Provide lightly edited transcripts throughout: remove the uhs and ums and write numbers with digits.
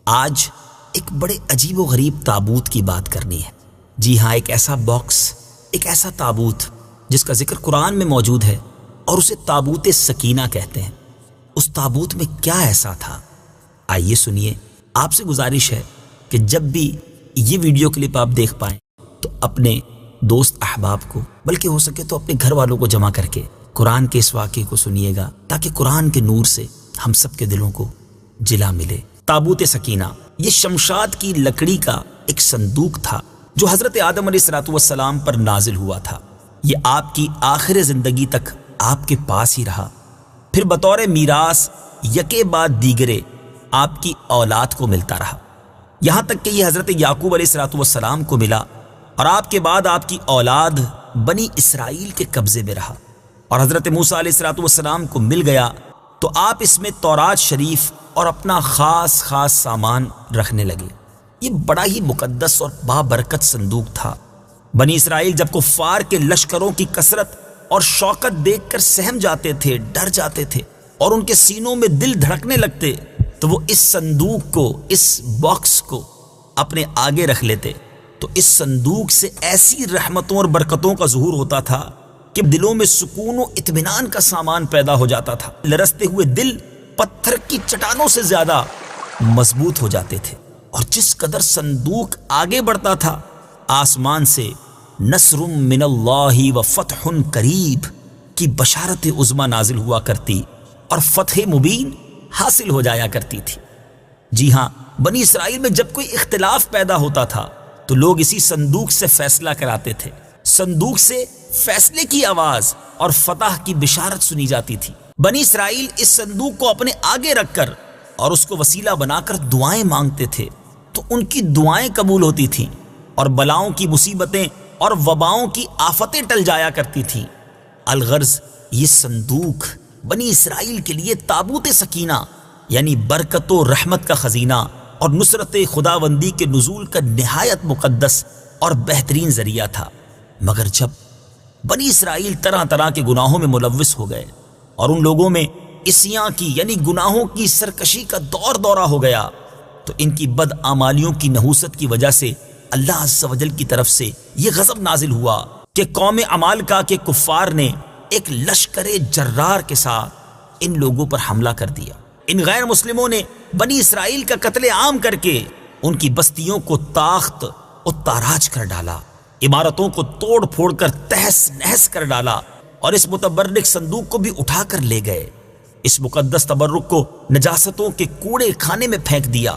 آج ایک بڑے عجیب و غریب تابوت کی بات کرنی ہے۔ جی ہاں، ایک ایسا باکس، ایک ایسا تابوت جس کا ذکر قرآن میں موجود ہے اور اسے تابوت سکینہ کہتے ہیں۔ اس تابوت میں کیا ایسا تھا؟ آئیے سنیے۔ آپ سے گزارش ہے کہ جب بھی یہ ویڈیو کلپ آپ دیکھ پائیں تو اپنے دوست احباب کو، بلکہ ہو سکے تو اپنے گھر والوں کو جمع کر کے قرآن کے اس واقعے کو سنیے گا، تاکہ قرآن کے نور سے ہم سب کے دلوں کو جلا ملے۔ تابوت سکینہ یہ شمشاد کی لکڑی کا ایک صندوق تھا جو حضرت آدم علیہ السلام پر نازل ہوا تھا۔ یہ آپ کی آخر زندگی تک آپ کے پاس ہی رہا، پھر بطور میراث یکے بعد دیگرے آپ کی اولاد کو ملتا رہا، یہاں تک کہ یہ حضرت یعقوب علیہ السلام کو ملا اور آپ کے بعد آپ کی اولاد بنی اسرائیل کے قبضے میں رہا، اور حضرت موسیٰ علیہ السلام کو مل گیا تو آپ اس میں تورات شریف اور اپنا خاص سامان رکھنے لگے۔ یہ بڑا ہی مقدس اور بابرکت صندوق تھا۔ بنی اسرائیل جب کفار کے لشکروں کی کثرت اور شوکت دیکھ کر سہم جاتے تھے، ڈر جاتے تھے اور ان کے سینوں میں دل دھڑکنے لگتے، تو وہ اس صندوق کو، اس باکس کو اپنے آگے رکھ لیتے، تو اس صندوق سے ایسی رحمتوں اور برکتوں کا ظہور ہوتا تھا کہ دلوں میں سکون و اطمینان کا سامان پیدا ہو جاتا تھا۔ لرزتے ہوئے دل پتھر کی چٹانوں سے زیادہ مضبوط ہو جاتے تھے، اور جس قدر صندوق آگے بڑھتا تھا، آسمان سے نصر من اللہ و فتح قریب کی بشارت عظمی نازل ہوا کرتی اور فتح مبین حاصل ہو جایا کرتی تھی۔ جی ہاں، بنی اسرائیل میں جب کوئی اختلاف پیدا ہوتا تھا تو لوگ اسی صندوق سے فیصلہ کراتے تھے۔ صندوق سے فیصلے کی آواز اور فتح کی بشارت سنی جاتی تھی۔ بنی اسرائیل اس صندوق کو اپنے آگے رکھ کر اور اس کو وسیلہ بنا کر دعائیں مانگتے تھے، تو ان کی دعائیں قبول ہوتی تھیں اور بلاؤں کی مصیبتیں اور وباؤں کی آفتیں ٹل جایا کرتی تھیں۔ الغرض یہ صندوق بنی اسرائیل کے لیے تابوت سکینہ یعنی برکت و رحمت کا خزینہ اور نصرت خداوندی کے نزول کا نہایت مقدس اور بہترین ذریعہ تھا۔ مگر جب بنی اسرائیل طرح طرح کے گناہوں میں ملوث ہو گئے اور ان لوگوں میں عصیاں کی یعنی گناہوں کی سرکشی کا دور دورہ ہو گیا، تو ان کی بدعمالیوں کی نحوست کی وجہ سے اللہ عز و جل کی طرف سے یہ غضب نازل ہوا کہ قوم عمالقہ کے کفار نے ایک لشکر جرار کے ساتھ ان لوگوں پر حملہ کر دیا۔ ان غیر مسلموں نے بنی اسرائیل کا قتل عام کر کے ان کی بستیوں کو تاخت و تاراج کر ڈالا، عمارتوں کو توڑ پھوڑ کر تہس نہس کر ڈالا، اور اس متبرک صندوق کو بھی اٹھا کر لے گئے۔ اس مقدس تبرک کو نجاستوں کے کوڑے خانے میں پھینک دیا۔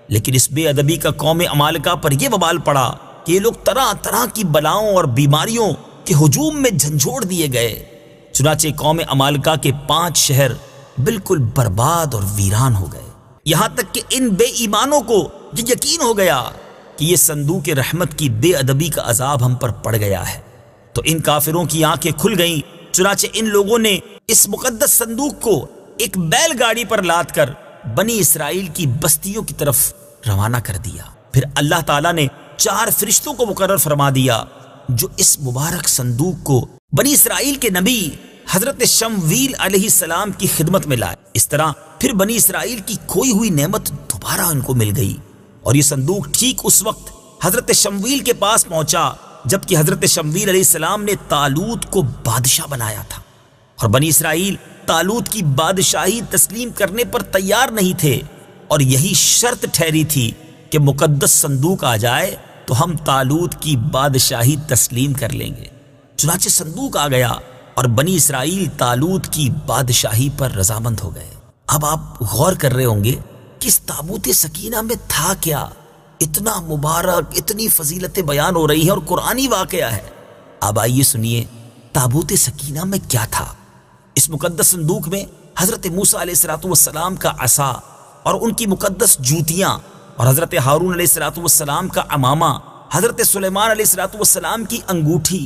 لیکن اس بے ادبی کا قوم عمالقہ پر یہ وبال پڑا کہ یہ لوگ طرح طرح کی بلاؤں اور بیماریوں کے ہجوم میں جھنجھوڑ دیے گئے۔ چنانچہ قوم عمالقہ کے 5 شہر بالکل برباد اور ویران ہو گئے، یہاں تک کہ ان بے ایمانوں کو یہ یقین ہو گیا کہ یہ صندوق رحمت کی بے ادبی کا عذاب ہم پر پڑ گیا ہے، تو ان کافروں کی آنکھیں کھل گئیں۔ چنانچہ ان لوگوں نے اس مقدس صندوق کو ایک بیل گاڑی پر لاد کر بنی اسرائیل کی بستیوں کی طرف روانہ کر دیا۔ پھر اللہ تعالیٰ نے 4 فرشتوں کو مقرر فرما دیا جو اس مبارک صندوق کو بنی اسرائیل کے نبی حضرت شمویل علیہ السلام کی خدمت میں لائے۔ اس طرح پھر بنی اسرائیل کی کھوئی ہوئی نعمت دوبارہ ان کو مل گئی، اور یہ صندوق ٹھیک اس وقت حضرت شمویل کے پاس پہنچا جبکہ حضرت شمویل علیہ السلام نے طالوت کو بادشاہ بنایا تھا، اور بنی اسرائیل طالوت کی بادشاہی تسلیم کرنے پر تیار نہیں تھے، اور یہی شرط ٹھہری تھی کہ مقدس صندوق آ جائے تو ہم طالوت کی بادشاہی تسلیم کر لیں گے۔ چنانچہ صندوق آ گیا اور بنی اسرائیل طالوت کی بادشاہی پر رضامند ہو گئے۔ اب آپ غور کر رہے ہوں گے کہ اس تابوت سکینہ میں تھا کیا؟ اتنا مبارک، اتنی فضیلتیں بیان ہو رہی ہیں اور قرآنی واقعہ ہے۔ اب آئیے سنیے تابوت سکینہ میں کیا تھا۔ اس مقدس صندوق میں حضرت موسیٰ علیہ السلام کا عصا اور ان کی مقدس جوتیاں، اور حضرت ہارون علیہ السلام کا عمامہ، حضرت سلیمان علیہ السلام کی انگوٹھی،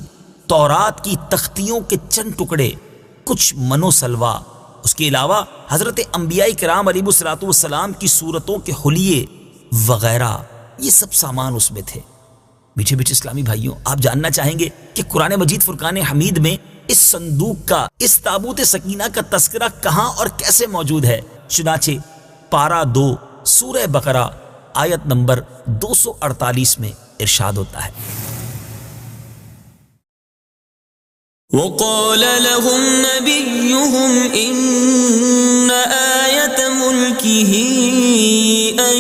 تورات کی تختیوں کے چند ٹکڑے، کچھ منو سلوا، اس کے علاوہ حضرت انبیاء کرام علیہ السلام کی صورتوں کے حلیے وغیرہ، یہ سب سامان اس میں تھے۔ میٹھے میٹھے اسلامی بھائیوں، آپ جاننا چاہیں گے کہ قرآن مجید فرقان حمید میں اس صندوق کا، اس تابوت سکینہ کا تذکرہ کہاں اور کیسے موجود ہے؟ چنانچہ پارہ 2 سورہ بقرہ آیت نمبر 248 میں ارشاد ہوتا ہے، وقال لهم نبيهم إن آية ملكه أن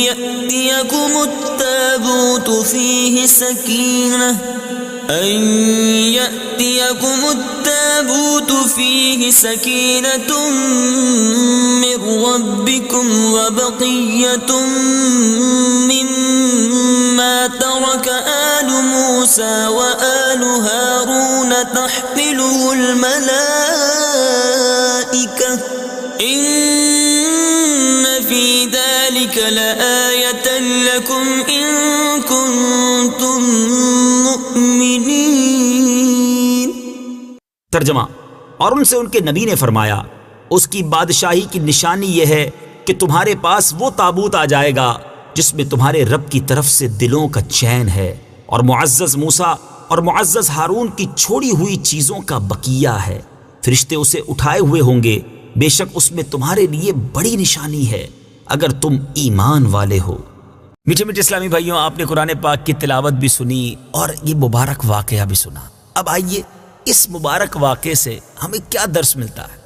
يأتيكم التابوت فيه سكينة من ربكم وبقية مما ترك آل موسى وآل هارون تحمله الملائكة إن في ذلك لآية لكم إن كنتم مؤمنين۔ ترجمہ، اور ان سے ان کے نبی نے فرمایا، اس کی بادشاہی کی نشانی یہ ہے کہ تمہارے پاس وہ تابوت آ جائے گا جس میں تمہارے رب کی طرف سے دلوں کا چین ہے، اور معزز موسیٰ اور معزز ہارون کی چھوڑی ہوئی چیزوں کا بقیہ ہے۔ فرشتے اسے اٹھائے ہوئے ہوں گے، بے شک اس میں تمہارے لیے بڑی نشانی ہے اگر تم ایمان والے ہو۔ میٹھے میٹھے اسلامی بھائیوں، آپ نے قرآن پاک کی تلاوت بھی سنی اور یہ مبارک واقعہ بھی سنا۔ اب آئیے اس مبارک واقعے سے ہمیں کیا درس ملتا ہے۔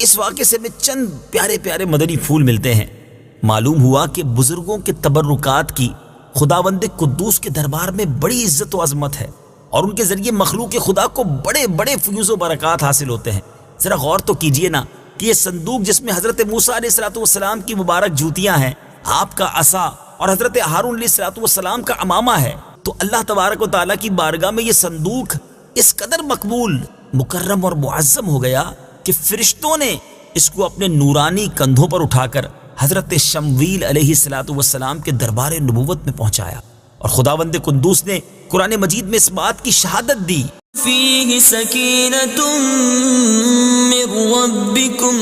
اس واقعے سے ہمیں چند پیارے پیارے مدنی پھول ملتے ہیں۔ معلوم ہوا کہ بزرگوں کے تبرکات کی خداوند قدوس کے دربار میں بڑی عزت و عظمت ہے، اور ان کے ذریعے مخلوق خدا کو بڑے بڑے فیوز و برکات حاصل ہوتے ہیں۔ ذرا غور تو کیجئے نا کہ یہ صندوق جس میں حضرت موسیٰ علیہ السلام کی مبارک جوتیاں ہیں، آپ کا عصا اور حضرت ہارون علیہ السلام کا عمامہ ہے، تو اللہ تبارک و تعالیٰ کی بارگاہ میں یہ صندوق اس قدر مقبول، مکرم اور معظم ہو گیا کہ فرشتوں نے اس کو اپنے نورانی کندھوں پر اٹھا کر حضرت شمویل علیہ السلام کے دربار نبوت میں پہنچایا، اور خداوند قدوس نے قرآن مجید میں اس بات کی شہادت دی، فیہ سکینۃ من ربکم،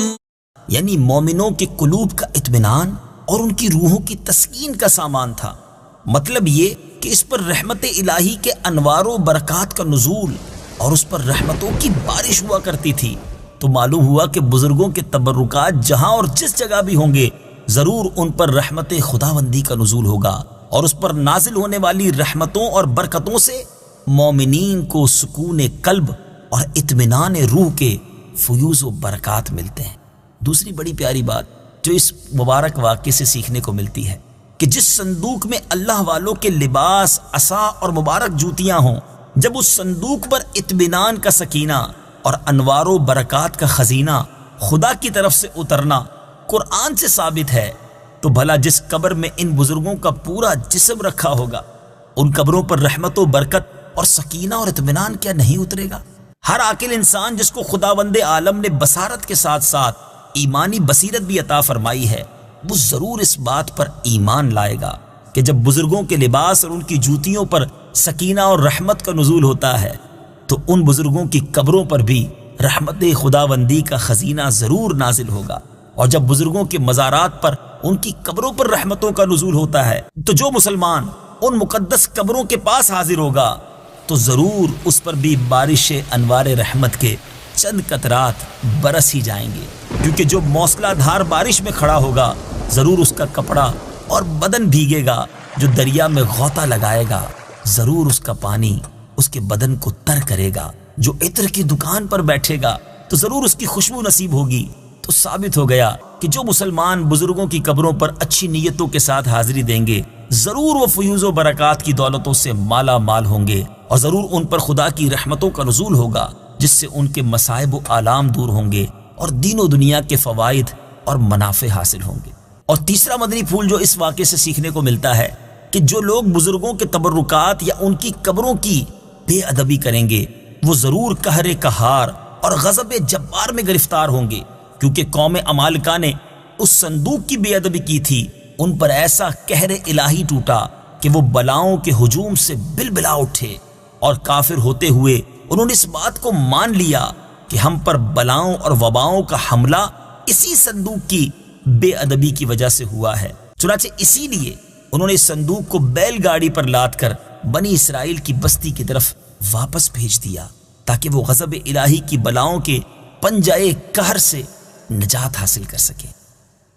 یعنی مومنوں کے قلوب کا اطمینان اور ان کی روحوں کی تسکین کا سامان تھا۔ مطلب یہ کہ اس پر رحمت الہی کے انوار و برکات کا نزول اور اس پر رحمتوں کی بارش ہوا کرتی تھی۔ تو معلوم ہوا کہ بزرگوں کے تبرکات جہاں اور جس جگہ بھی ہوں گے، ضرور ان پر رحمت خداوندی کا نزول ہوگا، اور اس پر نازل ہونے والی رحمتوں اور برکتوں سے مومنین کو سکون قلب اور اطمینان روح کے فیوز و برکات ملتے ہیں۔ دوسری بڑی پیاری بات جو اس مبارک واقعے سے سیکھنے کو ملتی ہے کہ جس صندوق میں اللہ والوں کے لباس، عصا اور مبارک جوتیاں ہوں، جب اس صندوق پر اطمینان کا سکینہ اور انوار و برکات کا خزینہ خدا کی طرف سے اترنا قرآن سے ثابت ہے، تو بھلا جس قبر میں ان بزرگوں کا پورا جسم رکھا ہوگا، ان قبروں پر رحمت و برکت اور سکینہ اور اطمینان کیا نہیں اترے گا؟ ہر عاقل انسان جس کو خداوند عالم نے بصارت کے ساتھ ساتھ ایمانی بصیرت بھی عطا فرمائی ہے، وہ ضرور اس بات پر ایمان لائے گا کہ جب بزرگوں کے لباس اور ان کی جوتیوں پر سکینہ اور رحمت کا نزول ہوتا ہے، تو ان بزرگوں کی قبروں پر بھی رحمت خداوندی کا خزینہ ضرور نازل ہوگا۔ اور جب بزرگوں کے مزارات پر ان کی قبروں پر رحمتوں کا نزول ہوتا ہے، تو جو مسلمان ان مقدس قبروں کے پاس حاضر ہوگا تو ضرور اس پر بھی بارش انوار رحمت کے چند قطرات برس ہی جائیں گے، کیونکہ جو موسلا دھار بارش میں کھڑا ہوگا ضرور اس کا کپڑا اور بدن بھیگے گا، جو دریا میں غوطہ لگائے گا ضرور اس کا پانی اس کے بدن کو تر کرے گا، جو عطر کی دکان پر بیٹھے گا تو ضرور اس کی خوشبو نصیب ہوگی۔ تو ثابت ہو گیا کہ جو مسلمان بزرگوں کی قبروں پر اچھی نیتوں کے ساتھ حاضری دیں گے، ضرور وہ فیوز و برکات کی دولتوں سے مالا مال ہوں گے، اور ضرور ان پر خدا کی رحمتوں کا نزول ہوگا، جس سے ان کے مصائب و آلام دور ہوں گے اور دین و دنیا کے فوائد اور منافع حاصل ہوں گے۔ اور تیسرا مدنی پھول جو اس واقعے سے سیکھنے کو ملتا ہے کہ جو لوگ بزرگوں کے تبرکات یا ان کی قبروں کی بے ادبی کریں گے، وہ ضرور قہر قہار اور غضب جبار میں گرفتار ہوں گے، کیونکہ قوم عمالقہ نے اس صندوق کی بے ادبی کی تھی، ان پر ایسا قہر الہی ٹوٹا کہ وہ بلاؤں کے ہجوم سے بلبلا اٹھے، اور کافر ہوتے ہوئے انہوں نے اس بات کو مان لیا کہ ہم پر بلاؤں اور وباؤں کا حملہ اسی صندوق کی بے ادبی کی وجہ سے ہوا ہے۔ چنانچہ اسی لیے انہوں نے اس صندوق کو بیل گاڑی پر لاد کر بنی اسرائیل کی بستی کی طرف واپس بھیج دیا، تاکہ وہ غضب الہی کی بلاؤں کے پنجائے قہر سے نجات حاصل کر سکیں۔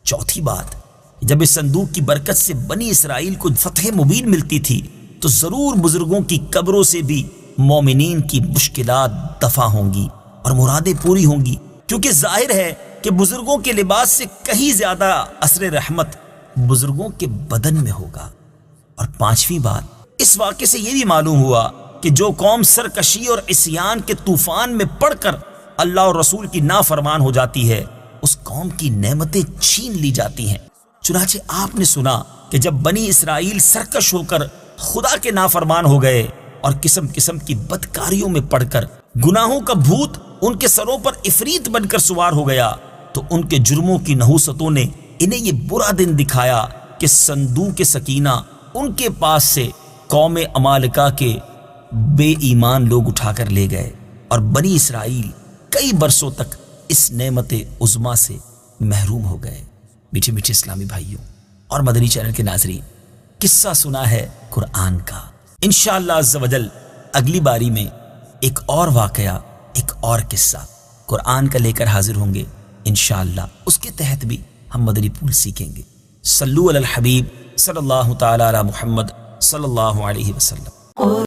چوتھی بات جب اس صندوق کی برکت سے بنی اسرائیل کو فتح مبین ملتی تھی تو ضرور بزرگوں کی قبروں سے بھی مومنین کی مشکلات دفع ہوں گی اور مرادیں پوری ہوں گی، کیونکہ ظاہر ہے کہ بزرگوں کے لباس سے کہیں زیادہ اثر رحمت بزرگوں کے بدن میں ہوگا۔ اور پانچویں بات، اس واقعے سے یہ بھی معلوم ہوا کہ جو قوم سرکشی اور عصیان کے طوفان میں پڑ کر اللہ اور رسول کی نافرمان ہو جاتی ہے، اس قوم کی نعمتیں چھین لی جاتی ہیں۔ چنانچہ آپ نے سنا کہ جب بنی اسرائیل سرکش ہو کر خدا کے نافرمان ہو گئے اور قسم قسم کی بدکاریوں میں پڑ کر گناہوں کا بھوت ان کے سروں پر عفریت بن کر سوار ہو گیا، تو ان کے جرموں کی نحوستوں نے انہیں یہ برا دن دکھایا کہ صندوق سکینہ ان کے پاس سے قوم عمالقہ کے بے ایمان لوگ اٹھا کر لے گئے، اور بنی اسرائیل کئی برسوں تک اس نعمت عظما سے محروم ہو گئے۔ میٹھے میٹھے اسلامی بھائیوں اور مدنی چینل کے ناظرین، قصہ سنا ہے قرآن کا۔ انشاءاللہ عز و جل اگلی باری میں ایک اور واقعہ، ایک اور قصہ قرآن کا لے کر حاضر ہوں گے انشاءاللہ۔ اس کے تحت بھی ہم مدنی پھول سیکھیں گے۔ صلو علی الحبیب صلی اللہ تعالی علی محمد صلی اللہ علیہ وسلم۔